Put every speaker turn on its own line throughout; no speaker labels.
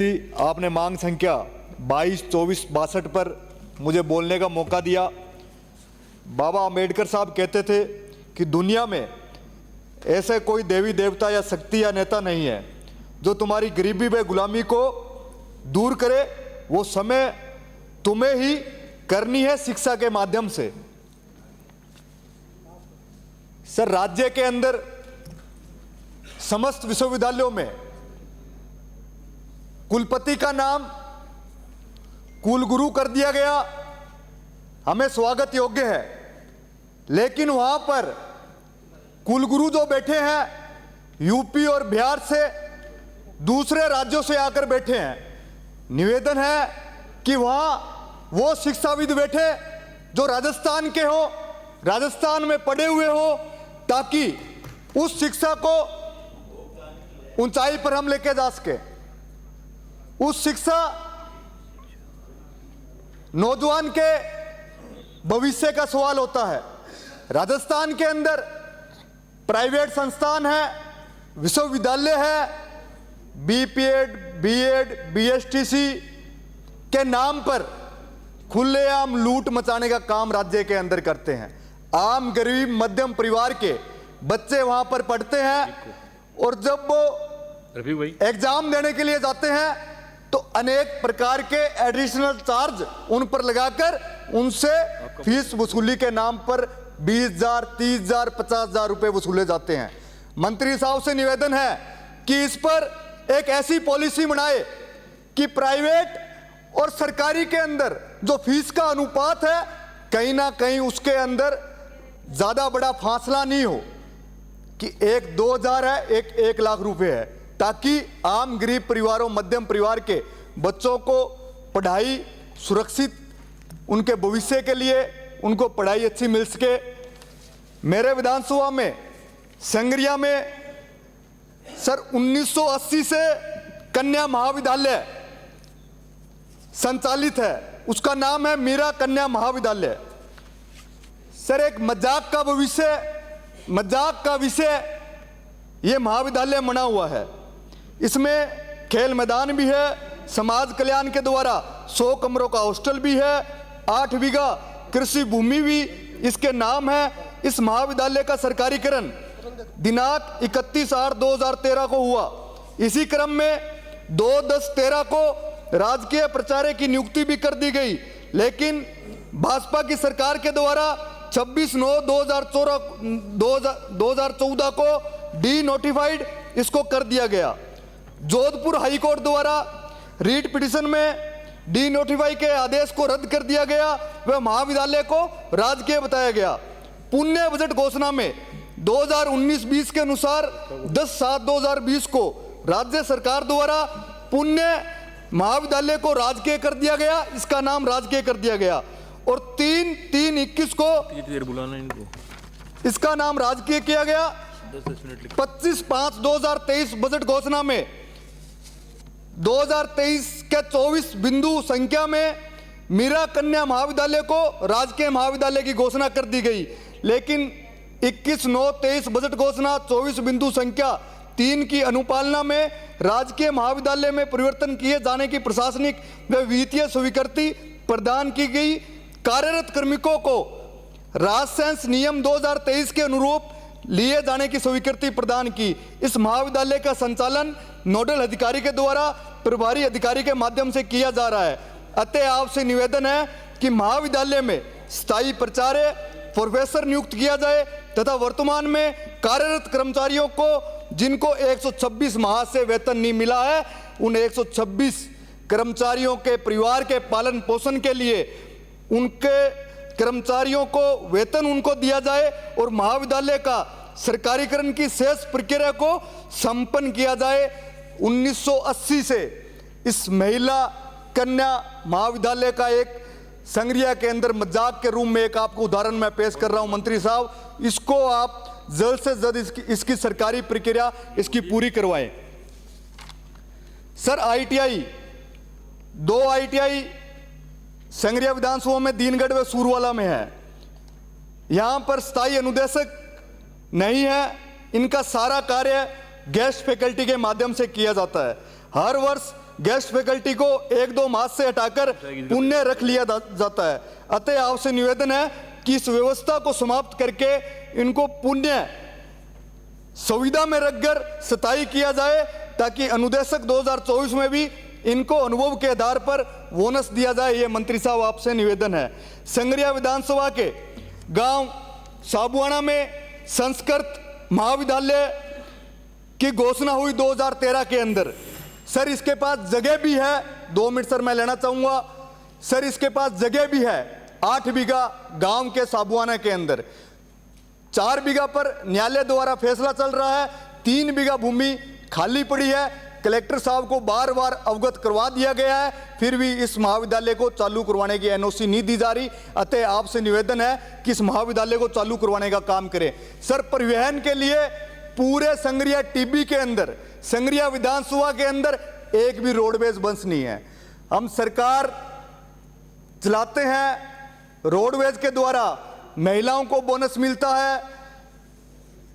आपने मांग संख्या 22, 24, 62 पर मुझे बोलने का मौका दिया। बाबा अम्बेडकर साहब कहते थे कि दुनिया में ऐसे कोई देवी देवता या शक्ति या नेता नहीं है जो तुम्हारी गरीबी व गुलामी को दूर करे। वो समय तुम्हें ही करनी है शिक्षा के माध्यम से। सर, राज्य के अंदर समस्त विश्वविद्यालयों में कुलपति का नाम कुलगुरु कर दिया गया, हमें स्वागत योग्य है। लेकिन वहां पर कुलगुरु जो बैठे हैं यूपी और बिहार से, दूसरे राज्यों से आकर बैठे हैं। निवेदन है कि वहां वो शिक्षाविद बैठे जो राजस्थान के हो, राजस्थान में पढ़े हुए हो, ताकि उस शिक्षा को ऊंचाई पर हम लेके जा सके। उस शिक्षा नौजवान के भविष्य का सवाल होता है। राजस्थान के अंदर प्राइवेट संस्थान है, विश्वविद्यालय है, बीपीएड, बीएड, बीएसटीसी के नाम पर खुलेआम लूट मचाने का काम राज्य के अंदर करते हैं। आम गरीब मध्यम परिवार के बच्चे वहां पर पढ़ते हैं और जब वो एग्जाम देने के लिए जाते हैं तो अनेक प्रकार के एडिशनल चार्ज उन पर लगाकर उनसे फीस वसूली के नाम पर 20,000, 30,000, 50,000 रुपए वसूले जाते हैं। मंत्री साहब से निवेदन है कि इस पर एक ऐसी पॉलिसी बनाए कि प्राइवेट और सरकारी के अंदर जो फीस का अनुपात है कहीं ना कहीं उसके अंदर ज्यादा बड़ा फासला नहीं हो कि एक 2,000 है, एक 1,00,000 रुपए है, ताकि आम गरीब परिवारों, मध्यम परिवार के बच्चों को पढ़ाई सुरक्षित, उनके भविष्य के लिए उनको पढ़ाई अच्छी मिल सके। मेरे विधानसभा में संगरिया में सर 1980 से कन्या महाविद्यालय संचालित है, उसका नाम है मीरा कन्या महाविद्यालय। सर, एक मजाक का विषय यह महाविद्यालय बना हुआ है। इसमें खेल मैदान भी है, समाज कल्याण के द्वारा 100 कमरों का हॉस्टल भी है, 8 बीघा कृषि भूमि भी इसके नाम है। इस महाविद्यालय का सरकारीकरण दिनांक 31/8/2013 को हुआ। इसी क्रम में 2/10/13 को राजकीय प्राचार्य की नियुक्ति भी कर दी गई, लेकिन भाजपा की सरकार के द्वारा 26/9/2014 को डी नोटिफाइड इसको कर दिया गया। जोधपुर हाईकोर्ट द्वारा रीट पिटीशन में डी नोटिफाई के आदेश को रद्द कर दिया गया, वह महाविद्यालय को राजकीय बताया गया। पुण्य बजट घोषणा में 2019-20 के अनुसार 10/7/2020 को राज्य सरकार द्वारा पुण्य महाविद्यालय को राजकीय कर दिया गया, इसका नाम राजकीय कर दिया गया। और 3/3/21 को इसका नाम राजकीय किया गया। 25/5/2023 बजट घोषणा में 2023 के 24 बिंदु संख्या में मीरा कन्या महाविद्यालय को राजकीय महाविद्यालय की घोषणा कर दी गई, लेकिन 21/9/23 बजट घोषणा 24 बिंदु संख्या 3 की अनुपालना में राजकीय महाविद्यालय में परिवर्तन किए जाने की प्रशासनिक व वित्तीय स्वीकृति प्रदान की गई। कार्यरत कार्मिकों को राजसेंस नियम 2023 के अनुरूप लिए जाने की स्वीकृति प्रदान की। इस महाविद्यालय का संचालन नोडल अधिकारी के द्वारा प्रभारी अधिकारी के माध्यम से किया जा रहा है। अतः आपसे निवेदन है कि महाविद्यालय में स्थायी प्राचार्य, प्रोफेसर नियुक्त किया जाए तथा वर्तमान में कार्यरत कर्मचारियों को जिनको 126 माह से वेतन नहीं मिला है, उन 126 कर्मचारियों के परिवार के पालन पोषण के लिए उनके कर्मचारियों को वेतन उनको दिया जाए और महाविद्यालय का सरकारीकरण की शेष प्रक्रिया को संपन्न किया जाए। 1980 से इस महिला कन्या महाविद्यालय का एक संगरिया के अंदर मजाक के रूप में एक आपको उदाहरण मैं पेश कर रहा हूं। मंत्री साहब, इसको आप जल्द से जल्द इसकी सरकारी प्रक्रिया इसकी पूरी करवाएं। सर, ITI 2 ITI संगरिया विधानसभा में दीनगढ़ व सूरवाला में है। यहां पर स्थायी अनुदेशक नहीं है, इनका सारा कार्य गेस्ट फैकल्टी के माध्यम से किया जाता है। हर वर्ष गेस्ट फैकल्टी को 1-2 माह से हटाकर पुण्य रख लिया जाता है। अतः आपसे निवेदन है कि इस व्यवस्था को समाप्त करके इनको पुण्य सुविधा में रखकर स्थायी किया जाए, ताकि अनुदेशक 2024 में भी इनको अनुभव के आधार पर बोनस दिया जाए। ये मंत्री साहब आपसे निवेदन है। संगरिया विधानसभा के गांव साबुआना में संस्कृत महाविद्यालय की घोषणा हुई 2013 के अंदर। सर इसके पास जगह भी है, 2 मिनट सर मैं लेना चाहूंगा। सर इसके पास जगह भी है 8 बीघा गांव के साबुआना के अंदर। 4 बीघा पर न्यायालय द्वारा फैसला चल रहा है, 3 बीघा भूमि खाली पड़ी है। कलेक्टर साहब को बार बार अवगत करवा दिया गया है, फिर भी इस महाविद्यालय को चालू करवाने की एनओसी नहीं दी जा रही। अतः आपसे निवेदन है कि इस महाविद्यालय को चालू करवाने का काम करें। सर परिवहन के लिए पूरे संगरिया टीबी के अंदर, संगरिया विधानसभा के अंदर एक भी रोडवेज बस नहीं है। हम सरकार चलाते हैं, रोडवेज के द्वारा महिलाओं को बोनस मिलता है,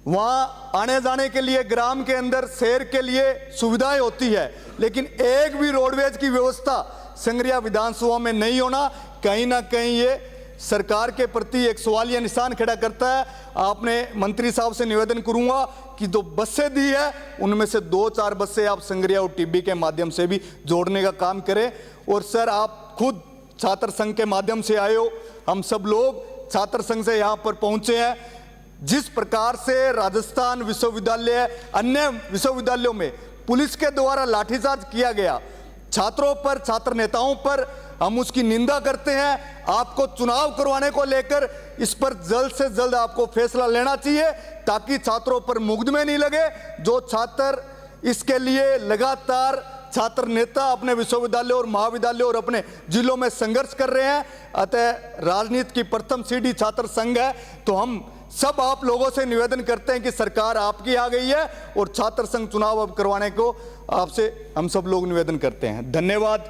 वहां आने जाने के लिए ग्राम के अंदर शहर के लिए सुविधाएं होती है, लेकिन एक भी रोडवेज की व्यवस्था संगरिया विधानसभा में नहीं होना कहीं ना कहीं ये सरकार के प्रति एक सवालिया निशान खड़ा करता है। आपने मंत्री साहब से निवेदन करूंगा कि जो बसें दी है उनमें से 2-4 बसें आप संगरिया और टीबी के माध्यम से भी जोड़ने का काम करें। और सर आप खुद छात्र संघ के माध्यम से आए हो, हम सब लोग छात्र संघ से यहाँ पर पहुंचे हैं। जिस प्रकार से राजस्थान विश्वविद्यालय, अन्य विश्वविद्यालयों में पुलिस के द्वारा लाठीचार्ज किया गया छात्रों पर, छात्र नेताओं पर, हम उसकी निंदा करते हैं। आपको चुनाव करवाने को लेकर इस पर जल्द से जल्द आपको फैसला लेना चाहिए, ताकि छात्रों पर मुकदमे नहीं लगे। जो छात्र इसके लिए लगातार छात्र नेता अपने विश्वविद्यालय और महाविद्यालय और अपने जिलों में संघर्ष कर रहे हैं। अतः राजनीति की प्रथम सीढ़ी छात्र संघ है, तो हम सब आप लोगों से निवेदन करते हैं कि सरकार आपकी आ गई है और छात्र संघ चुनाव अब करवाने को आपसे हम सब लोग निवेदन करते हैं। धन्यवाद।